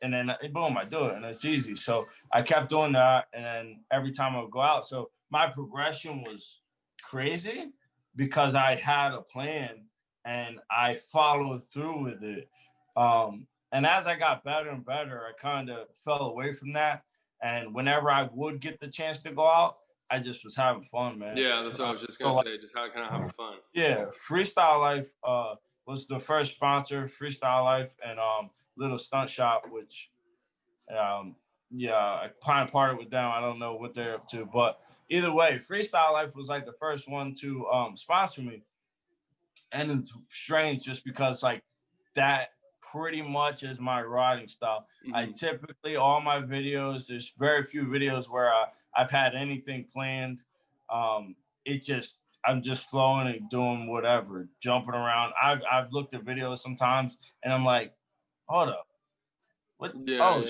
then boom, I do it, and it's easy. So I kept doing that, and then every time I would go out, so my progression was crazy because I had a plan and I followed through with it. And as I got better and better, I kind of fell away from that. And whenever I would get the chance to go out, I just was having fun, man. Yeah, that's what I was just gonna say. Just kind of having fun. Yeah, Freestyle Life was the first sponsor. Freestyle Life and Little Stunt Shop, which I kind of parted with them. I don't know what they're up to, but either way, Freestyle Life was like the first one to sponsor me. And it's strange just because like that pretty much is my riding style. I typically, all my videos, there's very few videos where I've had anything planned. I'm just flowing and doing whatever, jumping around. I've looked at videos sometimes and I'm like, hold up. What? I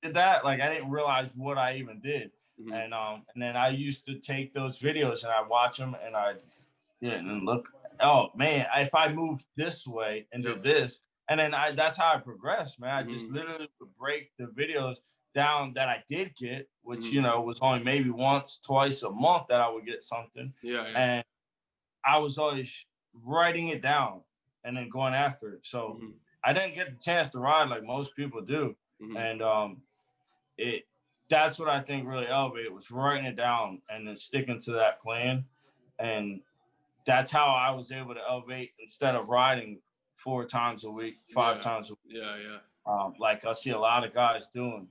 did that. Like, I didn't realize what I even did. And then I used to take those videos and I watch them and look, oh man, if I moved this way and did this, and then that's how I progressed, man. I just literally would break the videos down that I did get, which, was only maybe once, twice a month that I would get something. And I was always writing it down and then going after it. So I didn't get the chance to ride like most people do. And that's what I think really elevated was writing it down and then sticking to that plan. And that's how I was able to elevate instead of riding 4 times a week, 5 times a week. Like I see a lot of guys doing.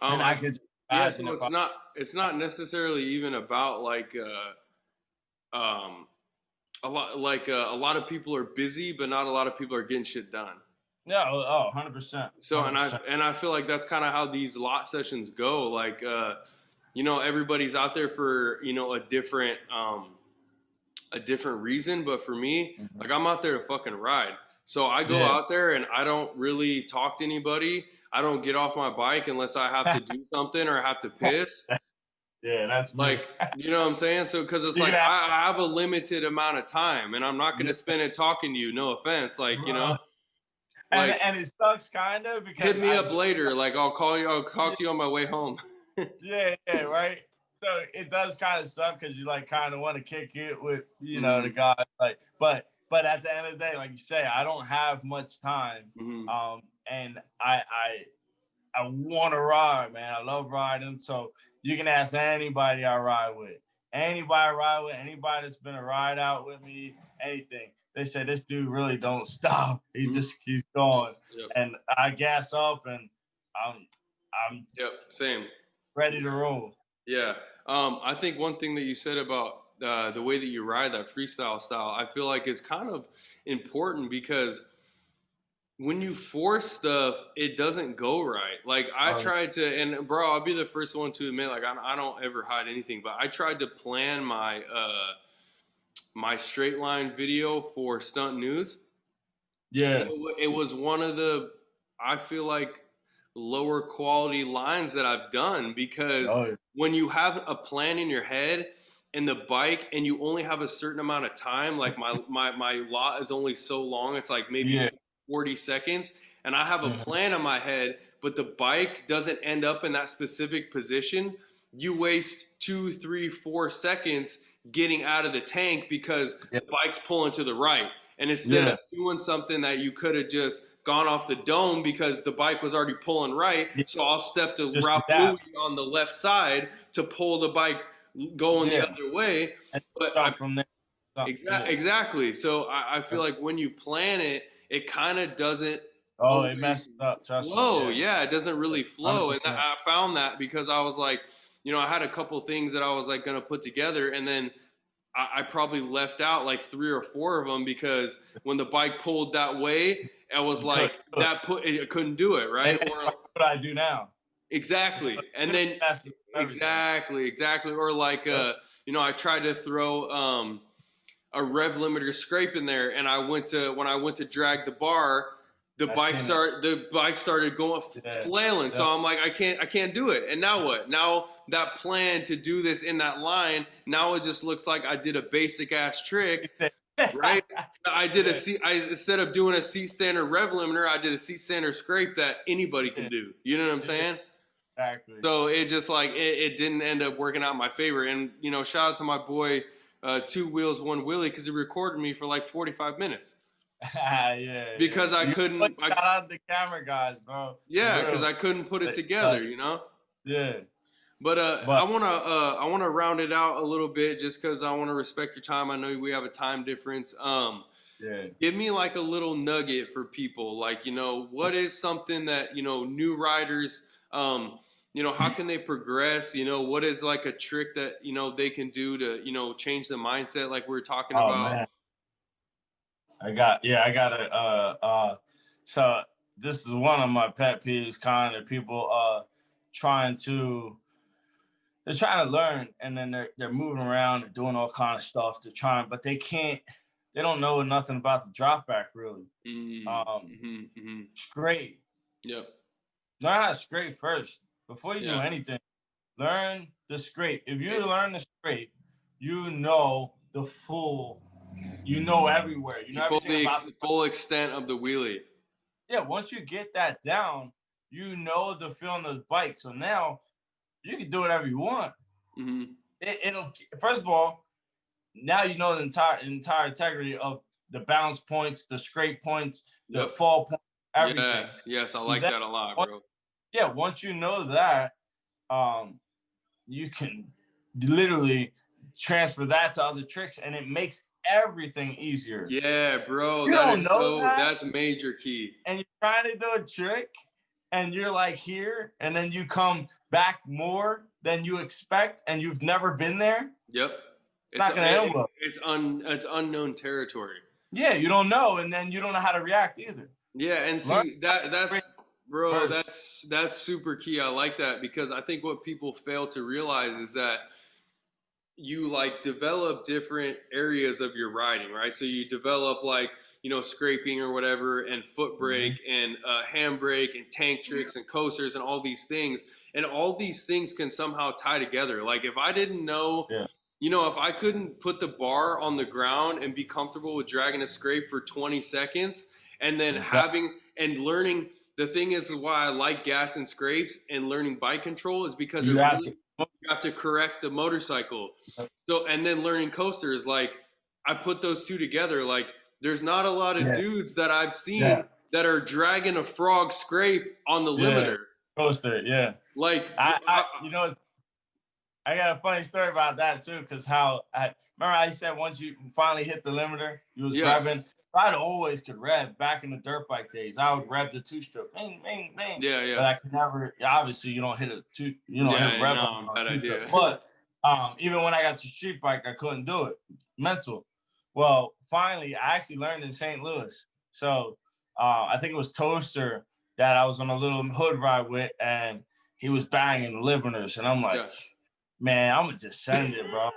And I could so it's not necessarily even about like a lot of people are busy, but not a lot of people are getting shit done. Yeah, 100%. So and I feel like that's kind of how these lot sessions go. Like you know, everybody's out there for, you know, a different reason, but for me, like I'm out there to fucking ride. So I go out there and I don't really talk to anybody. I don't get off my bike unless I have to do something or I have to piss. Yeah, that's me. Like, you know what I'm saying? So, because it's like I have a limited amount of time, and I'm not going to spend it talking to you. No offense, like, you know. Like, and it sucks kind of because hit me up later. Like I'll call you. I'll talk to you on my way home. yeah, right. So it does kind of suck because you like kind of want to kick it with, you know, the guy. Like, but at the end of the day, like you say, I don't have much time. And I want to ride, man. I love riding. So you can ask anybody I ride with. Anybody that's been a ride out with me, anything. They say this dude really don't stop. He just keeps going. And I gas up and I'm same. Ready to roll. Yeah. I think one thing that you said about the way that you ride, that freestyle style, I feel like is kind of important because when you force stuff, it doesn't go right. Like I tried to, and bro, I'll be the first one to admit, like I don't ever hide anything, but I tried to plan my my straight line video for Stunt News. Yeah. It was one of the, I feel like, lower quality lines that I've done because when you have a plan in your head and the bike and you only have a certain amount of time, like my lot is only so long, it's like maybe 40 seconds, and I have a plan in my head, but the bike doesn't end up in that specific position, you waste 2, 3, 4 seconds getting out of the tank because the bike's pulling to the right. And instead of doing something that you could have just gone off the dome because the bike was already pulling right, so I'll step to just Ralph Louis on the left side to pull the bike going the other way. But from there. Exactly. So I feel like when you plan it, it kind of doesn't. It messes up. Trust flow. me. Yeah, it doesn't really flow. 100%. And I found that because I was like, you know, I had a couple things that I was like going to put together, and then I probably left out like 3 or 4 of them because when the bike pulled that way, I was like, it couldn't do it, right? Or what I do now. Exactly. And then exactly. Or like you know, I tried to throw a rev limiter scrape in there, and when I went to drag the bar, the bike started going flailing. So I'm like, I can't do it. And now what? Now that plan to do this in that line, now it just looks like I did a basic ass trick, right? I did instead of doing a seat standard rev limiter, I did a seat standard scrape that anybody can do. You know what I'm saying? Exactly. So it just like it didn't end up working out in my favor. And you know, shout out to my boy 2 Wheels 1 Wheelie because he recorded me for like 45 minutes. Because I couldn't. Shout out the camera guys, bro. Yeah, because I couldn't put it together, you know. Yeah. But I wanna round it out a little bit just because I want to respect your time. I know we have a time difference. Give me like a little nugget for people. Like, you know, what is something that, you know, new riders, you know, how can they progress? You know, what is like a trick that, you know, they can do to, you know, change the mindset like we were talking about? Man. I got it. So this is one of my pet peeves, kind of people trying to learn, and then they're moving around and doing all kind of stuff to try, but they don't know nothing about the drop back really. Scrape. Yep. Learn how to scrape first before you do anything. Learn the scrape. If you learn the scrape, you know the full. You know everywhere. You know the full extent of the wheelie. Yeah, once you get that down, you know the feeling of the bike. So now you can do whatever you want. It'll first of all, now you know the entire integrity of the bounce points, the scrape points, the fall points, everything. Yes, I like that a lot, bro. Yeah, once you know that, you can literally transfer that to other tricks, and it makes everything easier. Yeah, bro, you that don't is know that, that's major key. and you're trying to do a trick, and you're like here, and then you come back more than you expect, and you've never been there. Yep, It's not gonna end well. It's unknown territory. Yeah, you don't know, and then you don't know how to react either. Yeah, and see that's bro, that's super key. I like that because I think what people fail to realize is that you like develop different areas of your riding, right? So you develop like, you know, scraping or whatever, and foot brake and handbrake and tank tricks and coasters and all these things. And all these things can somehow tie together. Like if I didn't know, you know, if I couldn't put the bar on the ground and be comfortable with dragging a scrape for 20 seconds and then having and learning, the thing is why I like gas and scrapes and learning bike control is because you have to correct the motorcycle. So, and then learning coasters, like I put those two together. Like there's not a lot of dudes that I've seen that are dragging a frog scrape on the limiter. Coaster, Like, you know, I got a funny story about that too, because remember I said once you finally hit the limiter, you was revving. I'd always could rev back in the dirt bike days. I would rev the two-stroke, bang, bang, bang. Yeah. But I could never. Obviously, you don't hit hit rev. No, bad idea. But even when I got to street bike, I couldn't do it. Mental. Well, finally, I actually learned in St. Louis. So I think it was Toaster that I was on a little hood ride with, and he was banging the limiters, and I'm like, man, I'm gonna just send it, bro.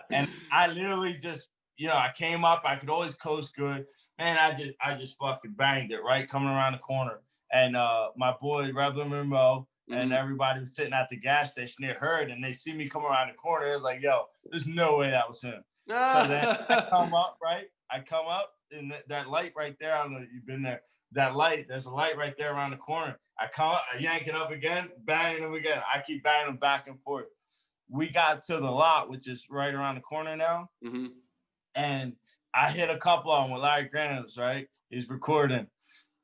And I literally just, you know, I came up, I could always coast good. Man, I just fucking banged it, right? Coming around the corner. And my boy, Reverend Monroe, and everybody was sitting at the gas station, they heard, and they see me come around the corner. It was like, yo, there's no way that was him. So then I come up, right? I come up, and that light right there, I don't know if you've been there. That light, there's a light right there around the corner. I come up, I yank it up again, bang them again. I keep banging them back and forth. We got to the lot, which is right around the corner now. And I hit a couple of them with Larry Granos, right? He's recording.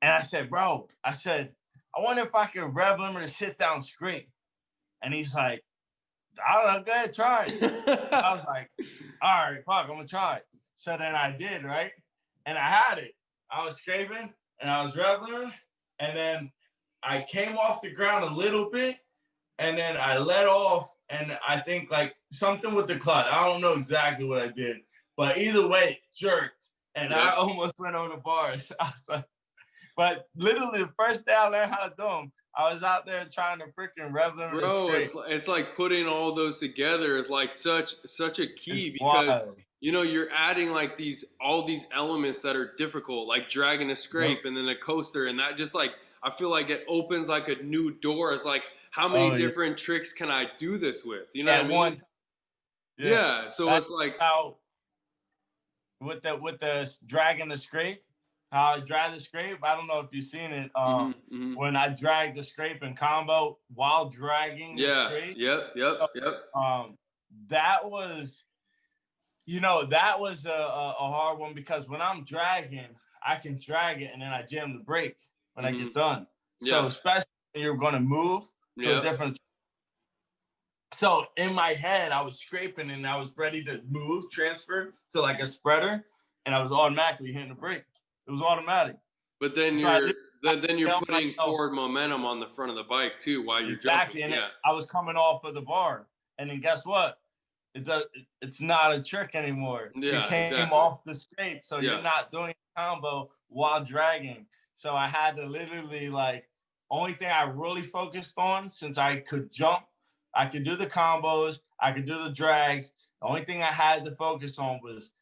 And I said, bro, I wonder if I could rev him to sit down scrape. And he's like, I don't know, go ahead, try it. I was like, all right, fuck, I'm gonna try it. So then I did, right? And I had it. I was scraping and I was revving, and then I came off the ground a little bit, and then I let off, and I think like something with the clutch. I don't know exactly what I did, but either way, it jerked, and I almost went over the bars. I was like, but literally the first day I learned how to do them, I was out there trying to freaking rev them. Bro, it's like putting all those together is like such a key, because you know, you're adding like all these elements that are difficult, like dragging a scrape and then a coaster, and that just like, I feel like it opens like a new door. It's like, how many different tricks can I do this with? You know what I mean? So that's, it's like how with the dragging the scrape, how I drag the scrape. I don't know if you've seen it. When I drag the scrape in combo while dragging the scrape. That was, you know, that was a hard one, because when I'm dragging, I can drag it and then I jam the brake when I get done. So especially when you're going to move to a different. So in my head, I was scraping and I was ready to transfer to like a spreader, and I was automatically hitting the brake. It was automatic. But then you're putting forward momentum on the front of the bike too while you're jumping. And I was coming off of the bar, and then guess what? It's not a trick anymore. You came off the scrape, so you're not doing a combo while dragging. So I had to literally, like, only thing I really focused on, since I could jump, I could do the combos, I could do the drags. The only thing I had to focus on was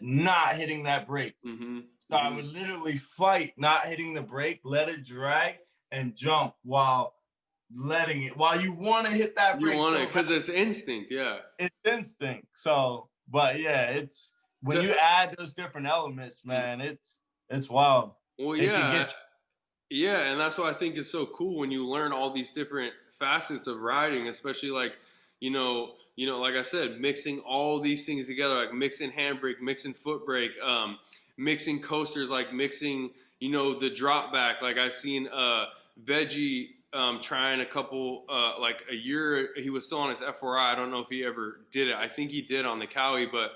not hitting that brake. So I would literally fight not hitting the brake, let it drag, and jump while letting it. While you want to hit that brake. You want it because it's instinct, It's instinct. So, but yeah, it's when you add those different elements, man, it's wild. Well, and that's what I think is so cool when you learn all these different facets of riding, especially like, like I said, mixing all these things together, like mixing handbrake, mixing foot brake, mixing coasters, like mixing, the drop back. Like I seen Veggie trying a couple, like a year, he was still on his F4I. I don't know if he ever did it. I think he did on the Cowie, but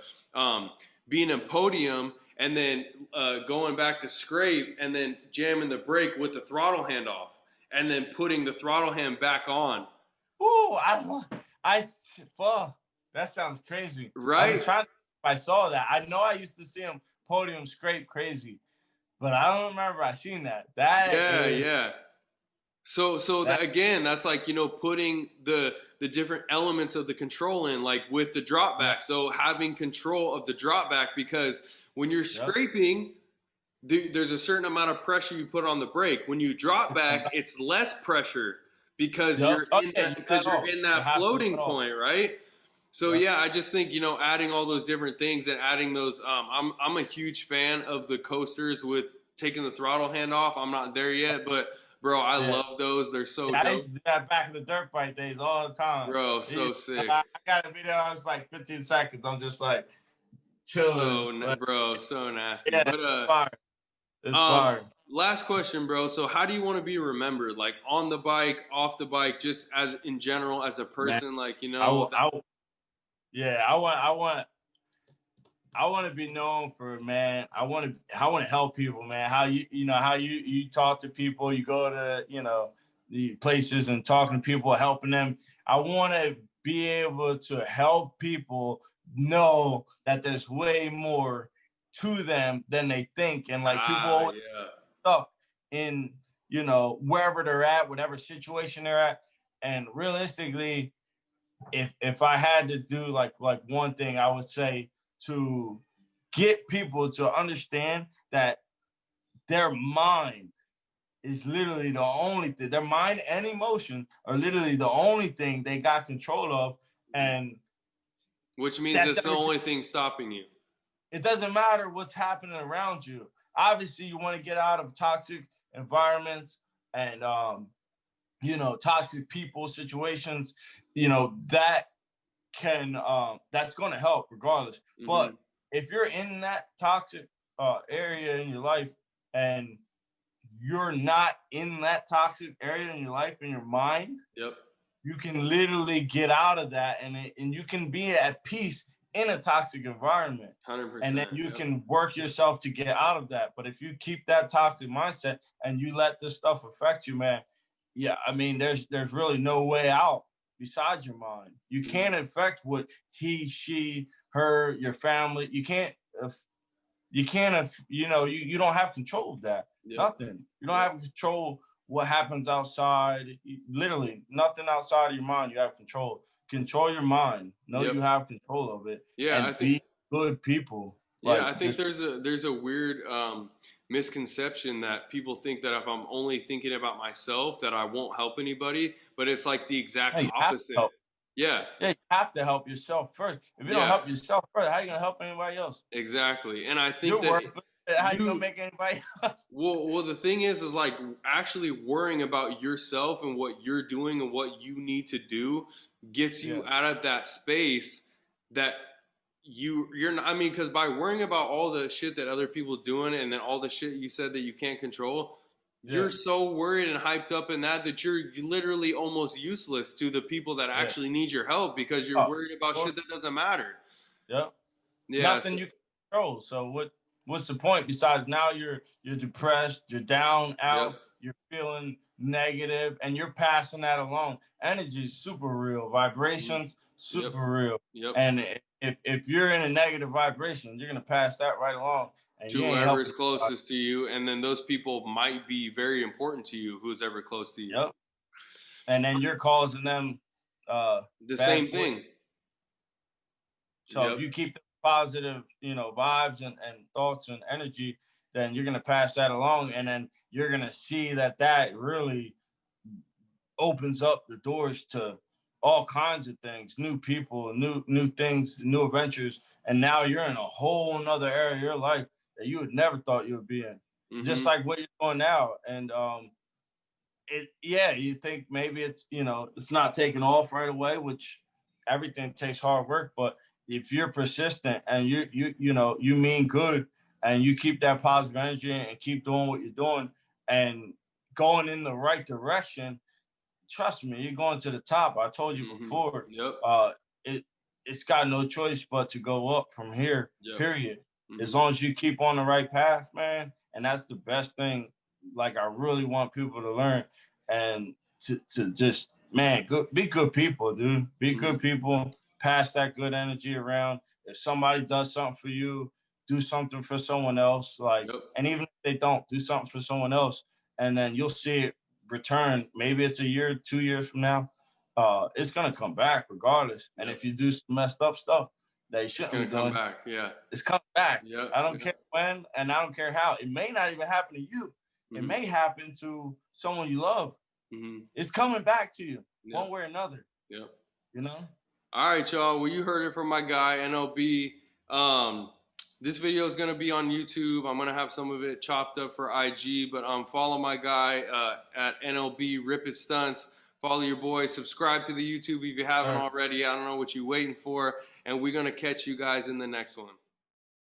being in podium and then going back to scrape and then jamming the brake with the throttle hand off and then putting the throttle hand back on. Ooh, well, that sounds crazy. Right? I'm trying to, if I saw that. I know I used to see him podium scrape crazy, but I don't remember I seen that. Yeah. So again, that's like, putting the different elements of the control in, like with the drop back. So having control of the drop back, because when you're scraping, there's a certain amount of pressure you put on the brake. When you drop back, it's less pressure because you're in that floating point, right? So yeah, I just think, adding all those different things and adding those, I'm a huge fan of the coasters with taking the throttle hand off. I'm not there yet, but bro, I love those. They're so dope. I used to do that back in the dirt bike days all the time. Bro, so sick. I got a video, I was like 15 seconds. I'm just like chilling. So nasty. Yeah, but it's fire. Last question, bro. So how do you want to be remembered? Like on the bike, off the bike, just as in general, as a person, Man, like, I want to be known for, man. I want to help people, man. How you talk to people, you go to, the places and talking to people, helping them. I want to be able to help people know that there's way more to them than they think. And like people always stuck in, wherever they're at, whatever situation they're at. And realistically, if I had to do like one thing, I would say to get people to understand that their mind is literally the only thing. Their mind and emotion are literally the only thing they got control of, and which means that's the only thing stopping you. It doesn't matter what's happening around you. Obviously, you want to get out of toxic environments and toxic people, situations. That can that's going to help regardless. Mm-hmm. But if you're in that toxic area in your life and you're not in that toxic area in your life, in your mind, you can literally get out of that, and you can be at peace in a toxic environment. 100%. And then you can work yourself to get out of that. But if you keep that toxic mindset and you let this stuff affect you, man, I mean, there's really no way out besides your mind. You can't affect what he, she, her, your family. You don't have control of that. Nothing. You don't have control what happens outside. Literally nothing outside of your mind you have control. Control your mind. Know you have control of it. Yeah, and be good people. I think there's a weird misconception that people think that if I'm only thinking about myself that I won't help anybody, but it's like the exact opposite. Yeah, you have to help yourself first. If you don't help yourself first, how are you gonna help anybody else? Exactly. And I think how you gonna make anybody else? Well, the thing is like actually worrying about yourself and what you're doing and what you need to do gets you out of that space that you're not. I mean, because by worrying about all the shit that other people's doing and then all the shit you said that you can't control, you're so worried and hyped up in that you're literally almost useless to the people that actually need your help because you're worried about shit that doesn't matter. Nothing you can control. So what's the point besides now you're depressed, you're down, out, you're feeling negative, and you're passing that along. Energy is super real. Vibrations, super real. And if you're in a negative vibration, you're gonna pass that right along. And to whoever's closest to you, and then those people might be very important to you, who's ever close to you. And then you're causing them the same thing. So if you keep the positive, vibes and thoughts and energy, then you're gonna pass that along, and then you're gonna see that really opens up the doors to all kinds of things, new people, new things, new adventures, and now you're in a whole nother area of your life that you would never thought you would be in. Just like what you're doing now. And you think maybe it's it's not taking off right away, which everything takes hard work, but if you're persistent and you mean good and you keep that positive energy and keep doing what you're doing and going in the right direction, trust me, you're going to the top. I told you before. It's got no choice but to go up from here. Period. As long as you keep on the right path, man, and that's the best thing. Like I really want people to learn and to just, man, be good people, dude. Be good people. Pass that good energy around. If somebody does something for you, do something for someone else. Like, and even if they don't, do something for someone else, and then you'll see it return. Maybe it's a year, 2 years from now. It's gonna come back regardless. And if you do some messed up stuff that you shouldn't be doing, back. It's coming back. I don't care when, and I don't care how. It may not even happen to you. It may happen to someone you love. It's coming back to you one way or another. You know? All right, y'all. Well, you heard it from my guy, NLB. This video is going to be on YouTube. I'm going to have some of it chopped up for IG, but follow my guy at NLB Rip It Stunts. Follow your boy. Subscribe to the YouTube if you haven't already. I don't know what you're waiting for. And we're going to catch you guys in the next one.